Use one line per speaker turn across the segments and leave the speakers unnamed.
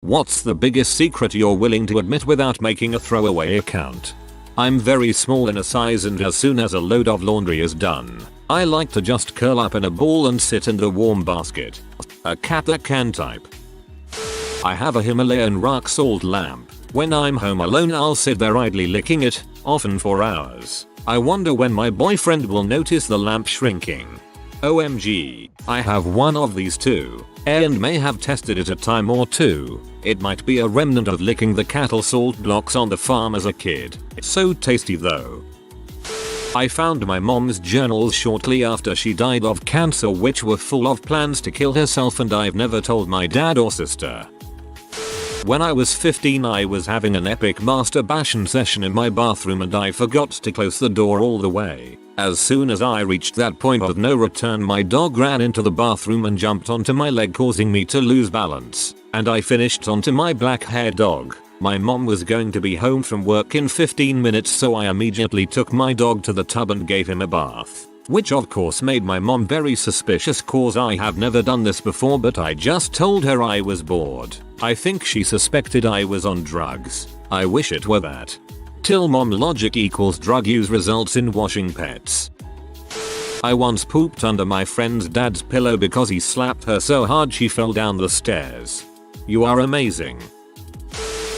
What's the biggest secret you're willing to admit without making a throwaway account? I'm very small in a size, and as soon as a load of laundry is done, I like to just curl up in a ball and sit in the warm basket. A cat that can type. I have a Himalayan rock salt lamp. When I'm home alone, I'll sit there idly licking it, often for hours. I wonder when my boyfriend will notice the lamp shrinking. OMG, I have one of these too, and may have tested it a time or two. It might be a remnant of licking the cattle salt blocks on the farm as a kid. It's so tasty though. I found my mom's journals shortly after she died of cancer, which were full of plans to kill herself, and I've never told my dad or sister. When I was 15, I was having an epic masturbation session in my bathroom and I forgot to close the door all the way. As soon as I reached that point of no return, my dog ran into the bathroom and jumped onto my leg, causing me to lose balance, and I finished onto my black-haired dog. My mom was going to be home from work in 15 minutes, so I immediately took my dog to the tub and gave him a bath. Which of course made my mom very suspicious, cause I have never done this before, but I just told her I was bored. I think she suspected I was on drugs. I wish it were that. Till mom logic equals drug use results in washing pets. I once pooped under my friend's dad's pillow because he slapped her so hard she fell down the stairs. You are amazing.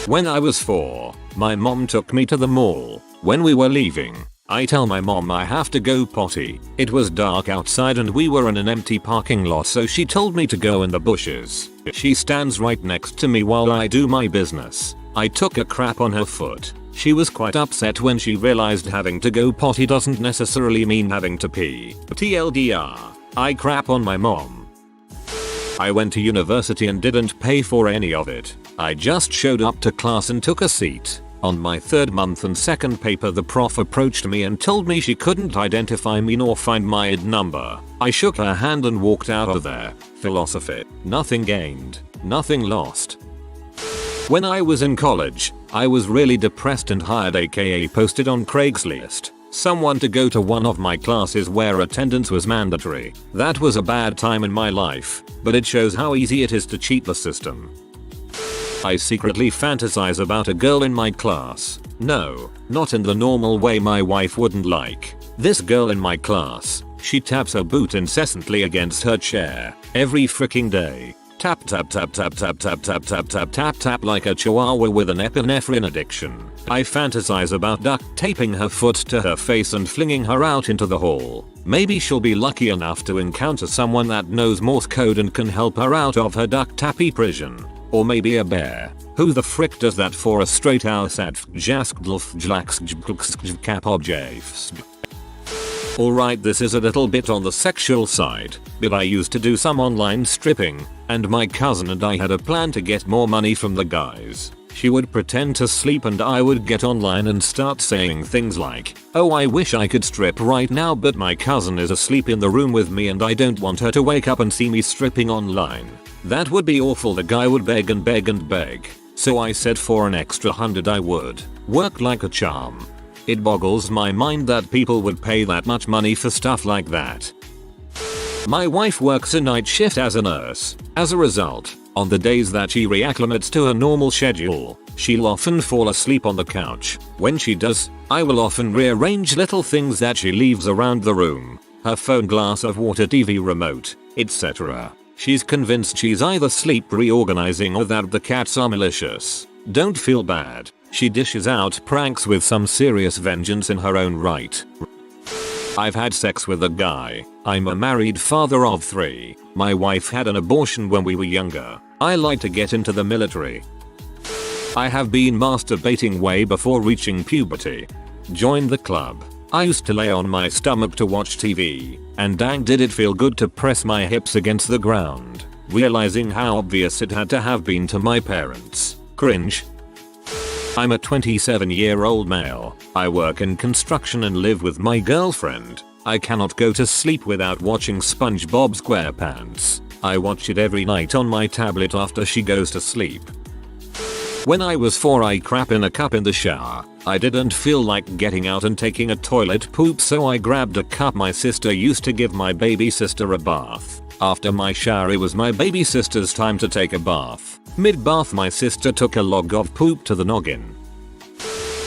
When I was 4, my mom took me to the mall. When we were leaving, I tell my mom I have to go potty. It was dark outside and we were in an empty parking lot, so she told me to go in the bushes. She stands right next to me while I do my business. I took a crap on her foot. She was quite upset when she realized having to go potty doesn't necessarily mean having to pee. TLDR, I crap on my mom. I went to university and didn't pay for any of it. I just showed up to class and took a seat. On my third month and second paper, the prof approached me and told me she couldn't identify me nor find my ID number. I shook her hand and walked out of there. Philosophy. Nothing gained, nothing lost. When I was in college, I was really depressed and hired, aka posted on Craigslist, someone to go to one of my classes where attendance was mandatory. That was a bad time in my life, but it shows how easy it is to cheat the system. I secretly fantasize about a girl in my class. No, not in the normal way my wife wouldn't like. This girl in my class, she taps her boot incessantly against her chair, every freaking day. Tap tap tap tap tap tap tap tap tap tap tap like a chihuahua with an epinephrine addiction. I fantasize about duct taping her foot to her face and flinging her out into the hall. Maybe she'll be lucky enough to encounter someone that knows Morse code and can help her out of her duct tappy prison. Or maybe a bear. Who the frick does that for a straight house at Alright, this is a little bit on the sexual side, but I used to do some online stripping, and my cousin and I had a plan to get more money from the guys. She would pretend to sleep and I would get online and start saying things like, "Oh, I wish I could strip right now, but my cousin is asleep in the room with me and I don't want her to wake up and see me stripping online." That would be awful. The guy would beg and beg and beg. So I said for an extra 100 I would work like a charm. It boggles my mind that people would pay that much money for stuff like that. My wife works a night shift as a nurse. As a result, on the days that she reacclimates to her normal schedule, she'll often fall asleep on the couch. When she does, I will often rearrange little things that she leaves around the room. Her phone, glass of water, TV remote, etc. She's convinced she's either sleep reorganizing or that the cats are malicious. Don't feel bad. She dishes out pranks with some serious vengeance in her own right. I've had sex with a guy. I'm a married father of 3. My wife had an abortion when we were younger. I like to get into the military. I have been masturbating way before reaching puberty. Joined the club. I used to lay on my stomach to watch TV, and dang did it feel good to press my hips against the ground, realizing how obvious it had to have been to my parents. Cringe. I'm a 27-year-old male. I work in construction and live with my girlfriend. I cannot go to sleep without watching SpongeBob SquarePants. I watch it every night on my tablet after she goes to sleep. When I was 4, I crap in a cup in the shower. I didn't feel like getting out and taking a toilet poop, so I grabbed a cup my sister used to give my baby sister a bath. After my shower, it was my baby sister's time to take a bath. Mid-bath my sister took a log of poop to the noggin.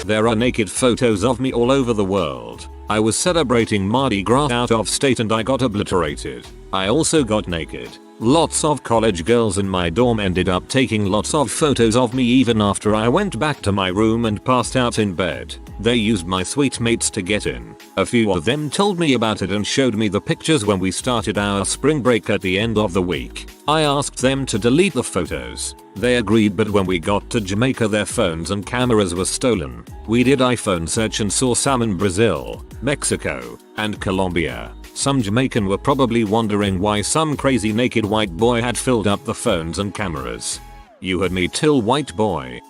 There are naked photos of me all over the world. I was celebrating Mardi Gras out of state and I got obliterated. I also got naked. Lots of college girls in my dorm ended up taking lots of photos of me even after I went back to my room and passed out in bed. They used my suite mates to get in. A few of them told me about it and showed me the pictures when we started our spring break at the end of the week. I asked them to delete the photos. They agreed, but when we got to Jamaica their phones and cameras were stolen. We did iPhone search and saw some in Brazil, Mexico, and Colombia. Some Jamaican were probably wondering why some crazy naked white boy had filled up the phones and cameras. You heard me till white boy.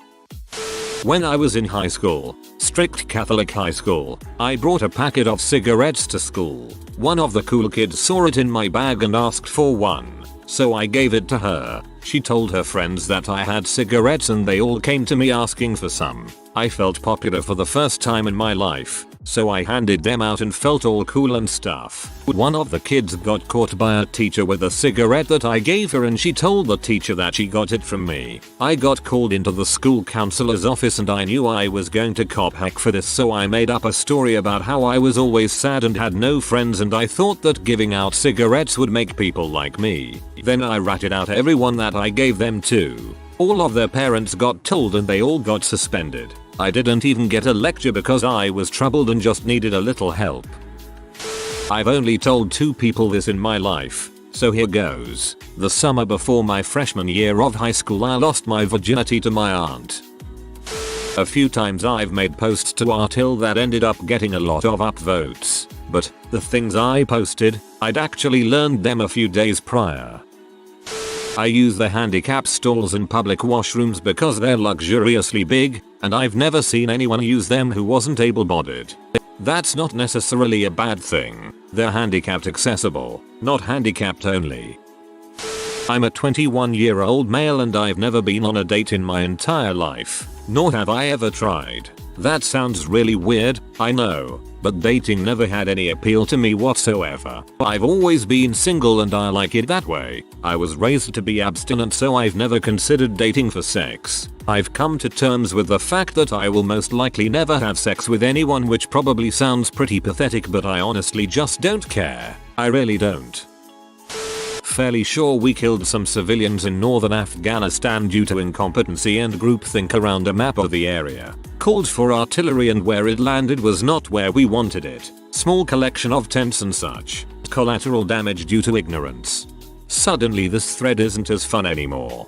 When I was in high school, strict Catholic high school, I brought a packet of cigarettes to school. One of the cool kids saw it in my bag and asked for one, so I gave it to her. She told her friends that I had cigarettes and they all came to me asking for some. I felt popular for the first time in my life, so I handed them out and felt all cool and stuff. One of the kids got caught by a teacher with a cigarette that I gave her and she told the teacher that she got it from me. I got called into the school counselor's office and I knew I was going to cop heck for this, so I made up a story about how I was always sad and had no friends and I thought that giving out cigarettes would make people like me. Then I ratted out everyone that I gave them to. All of their parents got told and they all got suspended. I didn't even get a lecture because I was troubled and just needed a little help. I've only told 2 people this in my life, so here goes. The summer before my freshman year of high school I lost my virginity to my aunt. A few times I've made posts to Artil that ended up getting a lot of upvotes, but the things I posted, I'd actually learned them a few days prior. I use the handicap stalls in public washrooms because they're luxuriously big, and I've never seen anyone use them who wasn't able-bodied. That's not necessarily a bad thing. They're handicapped accessible, not handicapped only. I'm a 21-year-old male and I've never been on a date in my entire life, nor have I ever tried. That sounds really weird, I know, but dating never had any appeal to me whatsoever. I've always been single and I like it that way. I was raised to be abstinent, so I've never considered dating for sex. I've come to terms with the fact that I will most likely never have sex with anyone, which probably sounds pretty pathetic, but I honestly just don't care. I really don't. Fairly sure we killed some civilians in northern Afghanistan due to incompetency and groupthink around a map of the area. Called for artillery and where it landed was not where we wanted it. Small collection of tents and such. Collateral damage due to ignorance. Suddenly this thread isn't as fun anymore.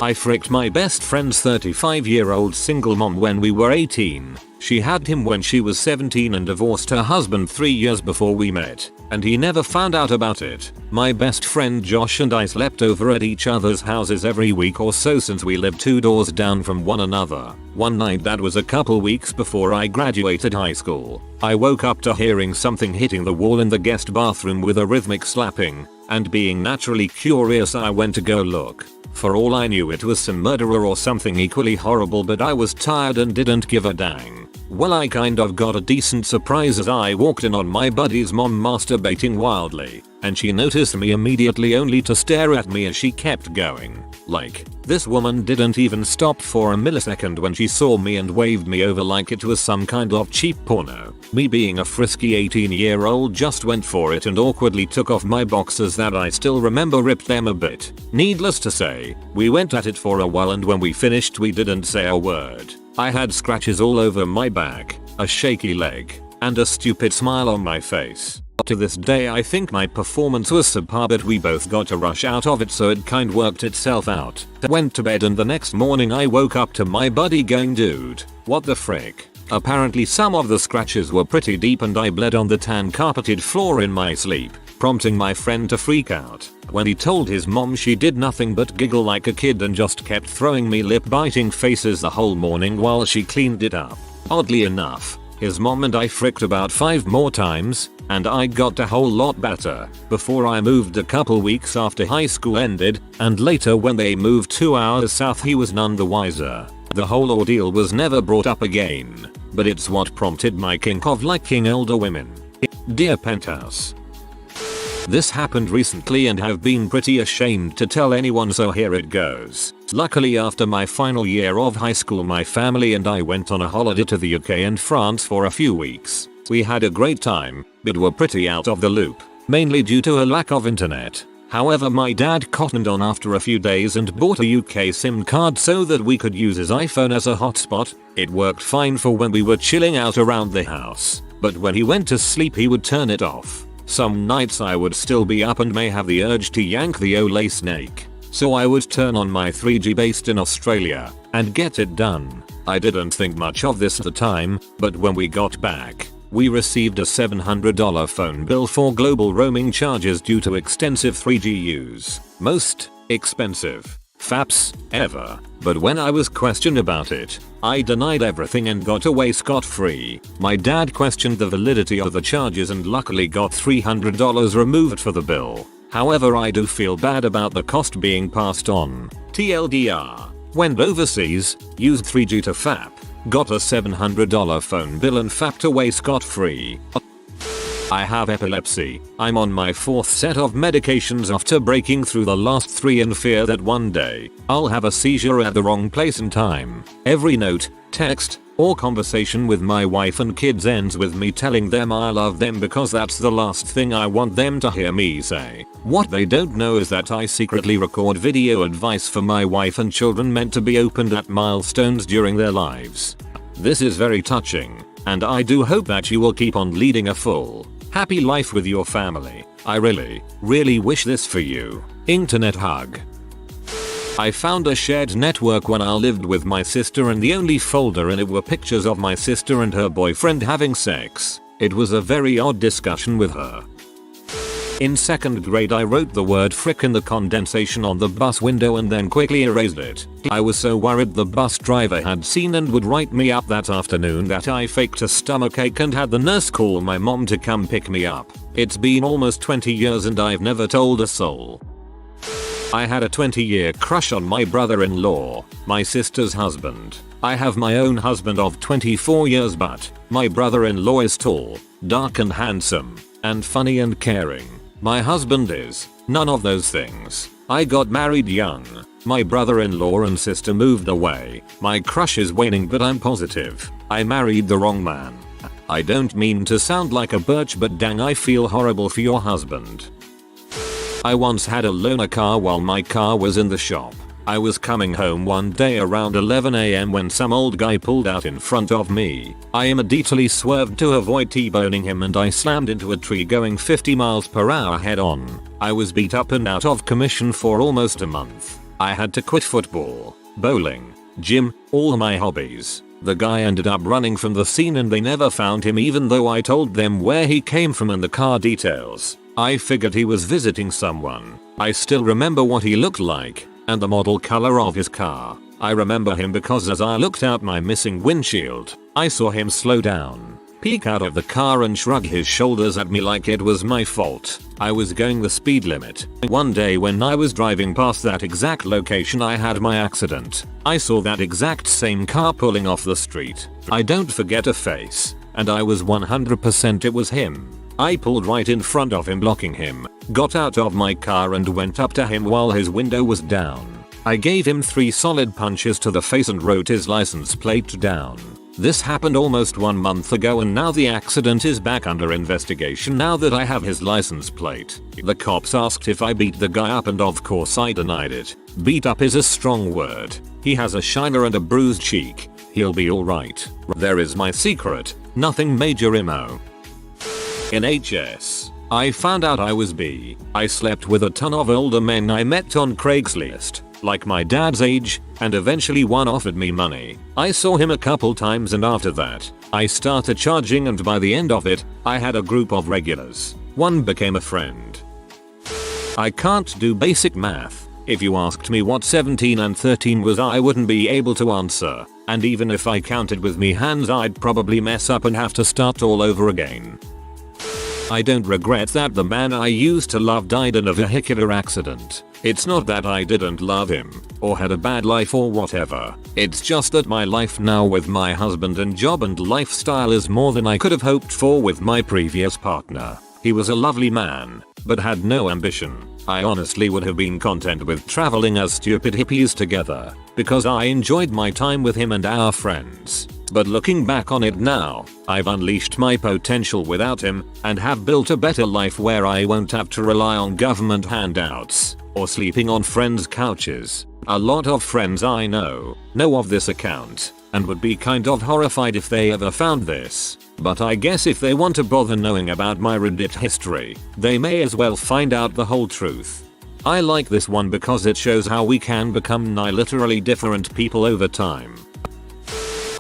I fricked my best friend's 35-year-old single mom when we were 18. She had him when she was 17 and divorced her husband 3 years before we met, and he never found out about it. My best friend Josh and I slept over at each other's houses every week or so since we lived 2 doors down from one another. One night that was a couple weeks before I graduated high school, I woke up to hearing something hitting the wall in the guest bathroom with a rhythmic slapping, and being naturally curious I went to go look. For all I knew it was some murderer or something equally horrible, but I was tired and didn't give a dang. Well, I kind of got a decent surprise as I walked in on my buddy's mom masturbating wildly, and she noticed me immediately only to stare at me as she kept going. Like, this woman didn't even stop for a millisecond when she saw me and waved me over like it was some kind of cheap porno. Me being a frisky 18-year-old just went for it and awkwardly took off my boxers that I still remember ripped them a bit. Needless to say, we went at it for a while and when we finished we didn't say a word. I had scratches all over my back, a shaky leg, and a stupid smile on my face. To this day I think my performance was subpar, but we both got a rush out of it, so it kind worked itself out. Went to bed and the next morning I woke up to my buddy going, dude, what the frick? Apparently some of the scratches were pretty deep and I bled on the tan carpeted floor in my sleep, prompting my friend to freak out. When he told his mom, she did nothing but giggle like a kid and just kept throwing me lip biting faces the whole morning while she cleaned it up. Oddly enough, his mom and I fricked about 5 more times, and I got a whole lot better before I moved a couple weeks after high school ended, and later when they moved 2 hours south he was none the wiser. The whole ordeal was never brought up again, but it's what prompted my kink of liking older women. Dear Penthouse, This happened recently and have been pretty ashamed to tell anyone, so here it goes. Luckily, after my final year of high school, my family and I went on a holiday to the UK and France for a few weeks. We had a great time, but were pretty out of the loop, mainly due to a lack of internet. However, my dad cottoned on after a few days and bought a UK SIM card so that we could use his iPhone as a hotspot. It worked fine for when we were chilling out around the house, but when he went to sleep he would turn it off. Some nights I would still be up and may have the urge to yank the Olay snake, so I would turn on my 3G based in Australia and get it done. I didn't think much of this at the time, but when we got back, we received a $700 phone bill for global roaming charges due to extensive 3G use. Most expensive faps ever. But when I was questioned about it, I denied everything and got away scot-free. My dad questioned the validity of the charges and luckily got $300 removed for the bill. However, I do feel bad about the cost being passed on. TLDR. Went overseas, used 3G to fap, got a $700 phone bill and fapped away scot-free. I have epilepsy. I'm on my 4th set of medications after breaking through the last 3 in fear that one day I'll have a seizure at the wrong place and time. Every note, text, or conversation with my wife and kids ends with me telling them I love them because that's the last thing I want them to hear me say. What they don't know is that I secretly record video advice for my wife and children meant to be opened at milestones during their lives. This is very touching, and I do hope that you will keep on leading a full, happy life with your family. I really wish this for you. Internet hug. I found a shared network when I lived with my sister and the only folder in it were pictures of my sister and her boyfriend having sex. It was a very odd discussion with her. In 2nd grade I wrote the word frick in the condensation on the bus window and then quickly erased it. I was so worried the bus driver had seen and would write me up that afternoon that I faked a stomachache and had the nurse call my mom to come pick me up. It's been almost 20 years and I've never told a soul. I had a 20-year crush on my brother-in-law, my sister's husband. I have my own husband of 24 years, but my brother-in-law is tall, dark and handsome, and funny and caring. My husband is none of those things. I got married young. My brother-in-law and sister moved away. My crush is waning, but I'm positive I married the wrong man. I don't mean to sound like a birch, but dang, I feel horrible for your husband. I once had a loaner car while my car was in the shop. I was coming home one day around 11 AM when some old guy pulled out in front of me. I immediately swerved to avoid T-boning him and I slammed into a tree going 50 miles per hour head on. I was beat up and out of commission for almost a month. I had to quit football, bowling, gym, all my hobbies. The guy ended up running from the scene and they never found him even though I told them where he came from and the car details. I figured he was visiting someone. I still remember what he looked like and the model color of his car. I remember him because as I looked out my missing windshield, I saw him slow down, peek out of the car and shrug his shoulders at me like it was my fault. I was going the speed limit. One day when I was driving past that exact location I had my accident, I saw that exact same car pulling off the street. I don't forget a face, and I was 100% it was him. I pulled right in front of him, blocking him, got out of my car and went up to him while his window was down. I gave him 3 solid punches to the face and wrote his license plate down. This happened almost 1 month ago and now the accident is back under investigation now that I have his license plate. The cops asked if I beat the guy up and of course I denied it. Beat up is a strong word. He has a shiner and a bruised cheek. He'll be alright. There is my secret. Nothing major imo. In HS, I found out I was bi. I slept with a ton of older men I met on Craigslist, like my dad's age, and eventually one offered me money. I saw him a couple times and after that, I started charging and by the end of it, I had a group of regulars. One became a friend. I can't do basic math. If you asked me what 17 and 13 was I wouldn't be able to answer, and even if I counted with me hands I'd probably mess up and have to start all over again. I don't regret that the man I used to love died in a vehicular accident. It's not that I didn't love him, or had a bad life or whatever. It's just that my life now with my husband and job and lifestyle is more than I could have hoped for with my previous partner. He was a lovely man, but had no ambition. I honestly would have been content with traveling as stupid hippies together, because I enjoyed my time with him and our friends. But looking back on it now, I've unleashed my potential without him, and have built a better life where I won't have to rely on government handouts, or sleeping on friends' couches. A lot of friends I know of this account, and would be kind of horrified if they ever found this. But I guess if they want to bother knowing about my Reddit history, they may as well find out the whole truth. I like this one because it shows how we can become literally different people over time.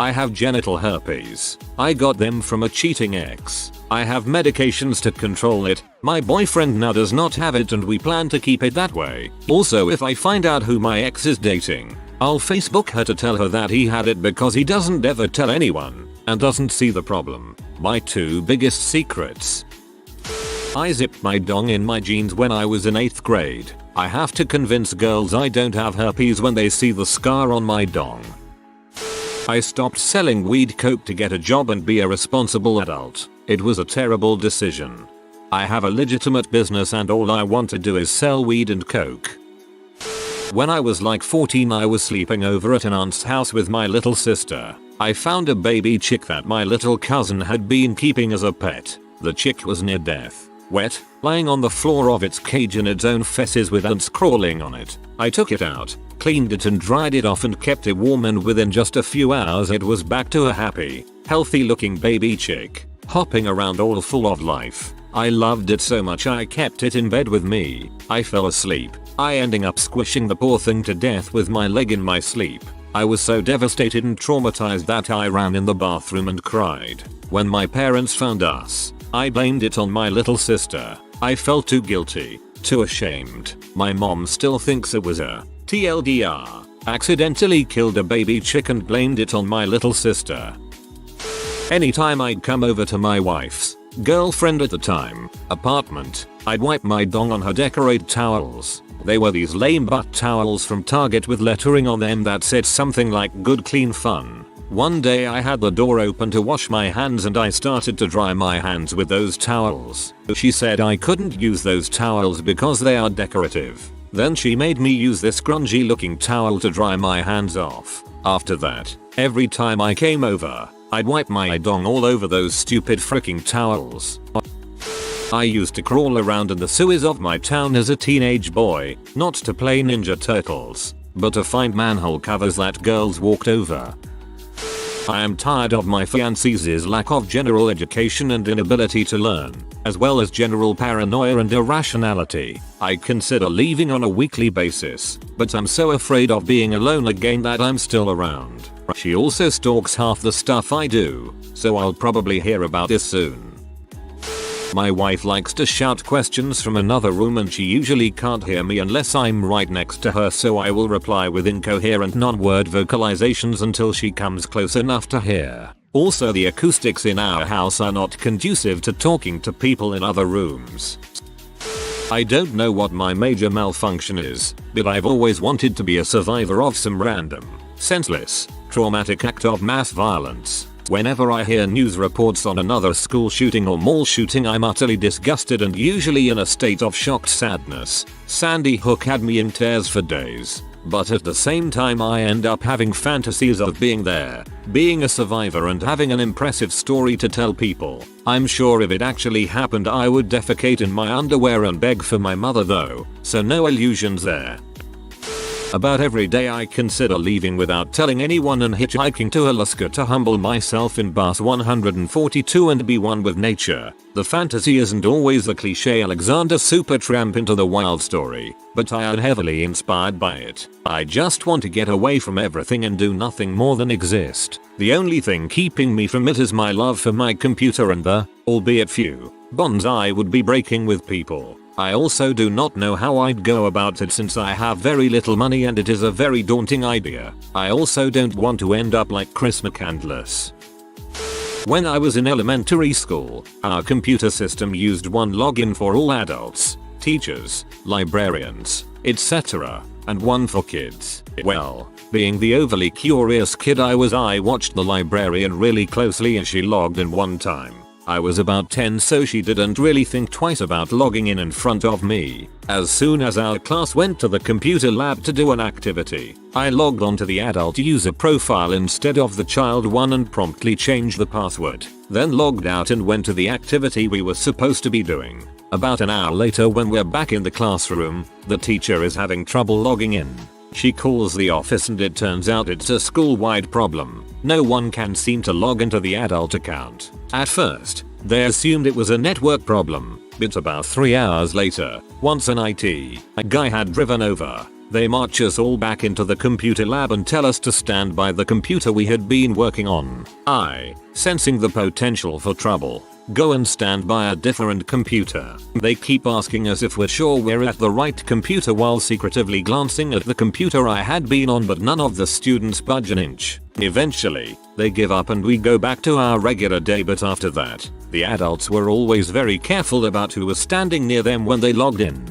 I have genital herpes. I got them from a cheating ex. I have medications to control it. My boyfriend now does not have it and we plan to keep it that way. Also, if I find out who my ex is dating, I'll Facebook her to tell her that he had it because he doesn't ever tell anyone and doesn't see the problem. My 2 biggest secrets. I zipped my dong in my jeans when I was in 8th grade. I have to convince girls I don't have herpes when they see the scar on my dong. I stopped selling weed coke to get a job and be a responsible adult. It was a terrible decision. I have a legitimate business and all I want to do is sell weed and coke. When I was like 14, I was sleeping over at an aunt's house with my little sister. I found a baby chick that my little cousin had been keeping as a pet. The chick was near death, wet, lying on the floor of its cage in its own feces with ants crawling on it. I took it out, cleaned it and dried it off and kept it warm, and within just a few hours it was back to a happy, healthy looking baby chick, hopping around all full of life. I loved it so much I kept it in bed with me. I fell asleep, I ending up squishing the poor thing to death with my leg in my sleep. I was so devastated and traumatized that I ran in the bathroom and cried. When my parents found us, I blamed it on my little sister. I felt too guilty, too ashamed. My mom still thinks it was a TLDR, accidentally killed a baby chick and blamed it on my little sister. Anytime I'd come over to my wife's, girlfriend at the time, apartment, I'd wipe my dong on her decorated towels. They were these lame butt towels from Target with lettering on them that said something like "Good Clean Fun." One day I had the door open to wash my hands and I started to dry my hands with those towels. She said I couldn't use those towels because they are decorative. Then she made me use this grungy looking towel to dry my hands off. After that, every time I came over, I'd wipe my dong all over those stupid freaking towels. I used to crawl around in the sewers of my town as a teenage boy, not to play Ninja Turtles, but to find manhole covers that girls walked over. I am tired of my fiance's lack of general education and inability to learn, as well as general paranoia and irrationality. I consider leaving on a weekly basis, but I'm so afraid of being alone again that I'm still around. She also stalks half the stuff I do, so I'll probably hear about this soon. My wife likes to shout questions from another room and she usually can't hear me unless I'm right next to her, so I will reply with incoherent non-word vocalizations until she comes close enough to hear. Also, the acoustics in our house are not conducive to talking to people in other rooms. I don't know what my major malfunction is, but I've always wanted to be a survivor of some random, senseless, traumatic act of mass violence. Whenever I hear news reports on another school shooting or mall shooting, I'm utterly disgusted and usually in a state of shocked sadness. Sandy Hook had me in tears for days, but at the same time I end up having fantasies of being there, being a survivor and having an impressive story to tell people. I'm sure if it actually happened I would defecate in my underwear and beg for my mother though, so no illusions there. About every day I consider leaving without telling anyone and hitchhiking to Alaska to humble myself in bus 142 and be one with nature. The fantasy isn't always the cliche Alexander Supertramp into the wild story, but I am heavily inspired by it. I just want to get away from everything and do nothing more than exist. The only thing keeping me from it is my love for my computer and the, albeit few, bonds I would be breaking with people. I also do not know how I'd go about it since I have very little money and it is a very daunting idea. I also don't want to end up like Chris McCandless. When I was in elementary school, our computer system used one login for all adults, teachers, librarians, etc., and one for kids. Well, being the overly curious kid I was, I watched the librarian really closely as she logged in one time. I was about 10, so she didn't really think twice about logging in front of me. As soon as our class went to the computer lab to do an activity, I logged onto the adult user profile instead of the child one and promptly changed the password. Then logged out and went to the activity we were supposed to be doing. About an hour later, when we're back in the classroom, the teacher is having trouble logging in. She calls the office and it turns out it's a school-wide problem. No one can seem to log into the adult account. At first, they assumed it was a network problem, but about 3 hours later, once an IT guy had driven over, they march us all back into the computer lab and tell us to stand by the computer we had been working on. I, sensing the potential for trouble, go and stand by a different computer. They keep asking us if we're sure we're at the right computer while secretively glancing at the computer I had been on, but none of the students budge an inch. Eventually, they give up and we go back to our regular day, but after that, the adults were always very careful about who was standing near them when they logged in.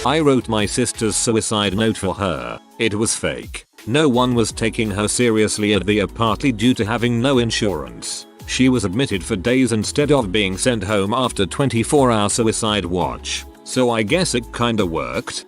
I wrote my sister's suicide note for her. It was fake. No one was taking her seriously at the partly due to having no insurance. She was admitted for days instead of being sent home after 24-hour suicide watch. So I guess it kinda worked.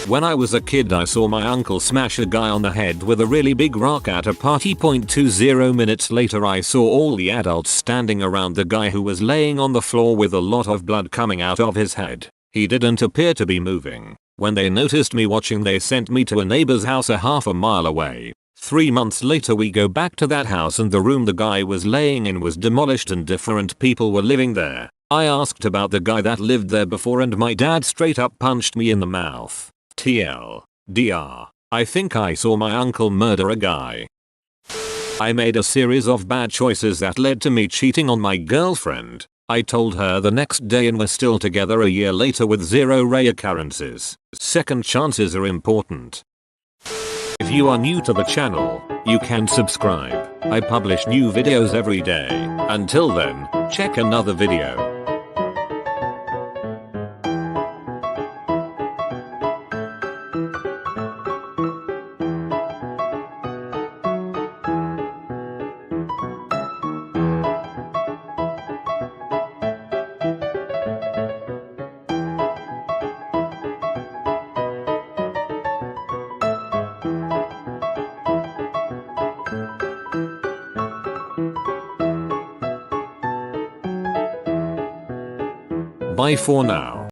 When I was a kid, I saw my uncle smash a guy on the head with a really big rock at a party. 20 minutes later, I saw all the adults standing around the guy who was laying on the floor with a lot of blood coming out of his head. He didn't appear to be moving. When they noticed me watching, they sent me to a neighbor's house a half a mile away. 3 months later, we go back to that house and the room the guy was laying in was demolished and different people were living there. I asked about the guy that lived there before and my dad straight up punched me in the mouth. TLDR. I think I saw my uncle murder a guy. I made a series of bad choices that led to me cheating on my girlfriend. I told her the next day and we're still together a year later with 0 reoccurrences. Second chances are important. If you are new to the channel, you can subscribe. I publish new videos every day. Until then, check another video. Bye for now.